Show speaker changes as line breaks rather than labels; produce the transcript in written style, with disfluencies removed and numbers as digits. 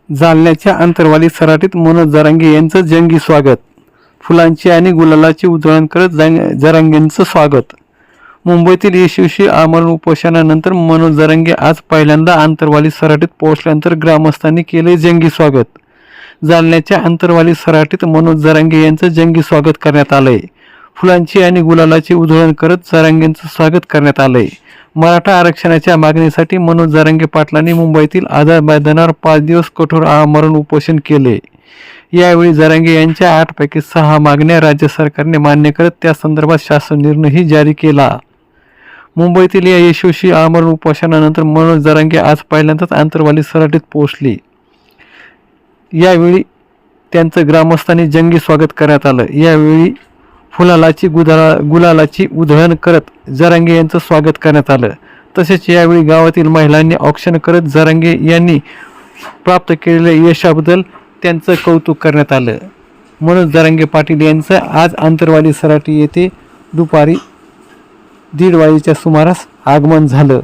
जालन्याच्या आंतरवाली सराटीत मनोज जरांगे यांचं जंगी स्वागत. फुलांची आणि गुलालाची उधळण करत जरांगेंचं स्वागत. मुंबईतील यशस्वी आमरण उपोषणानंतर मनोज जरांगे आज पहिल्यांदा आंतरवाली सराटीत पोहोचल्यानंतर ग्रामस्थांनी केले जंगी स्वागत. जालन्याच्या आंतरवाली सराटीत मनोज जरांगे यांचं जंगी स्वागत करण्यात आलंय. फुलांची आणि गुलालाची उधळण करत जरांगेंचं स्वागत करण्यात आलंय. मराठा आरक्षणाच्या मागणीसाठी मनोज जरांगे पाटलांनी मुंबईतील आझाद मैदानावर 5 दिवस कठोर आमरण उपोषण केले. यावेळी जरांगे यांच्या 8 पैकी 6 मागण्या राज्य सरकारने मान्य करत त्या संदर्भात शासन निर्णयही जारी केला. मुंबईतील या यशस्वी आमरण उपोषणानंतर मनोज जरांगे आज पहिल्यांदाच आंतरवाली सराटीत पोहोचले. यावेळी त्यांचं ग्रामस्थांनी जंगी स्वागत करण्यात आलं. यावेळी फुलालाची गुलालाची उधळण करत जरांगे यांचं स्वागत करण्यात आलं. तसेच यावेळी गावातील महिलांनी औक्षण करत जरांगे यांनी प्राप्त केलेल्या यशाबद्दल त्यांचं कौतुक करण्यात आलं. मनोज जरांगे पाटील यांचं आज आंतरवाली सराटी येथे दुपारी 1:30 वाजेच्या सुमारास आगमन झालं.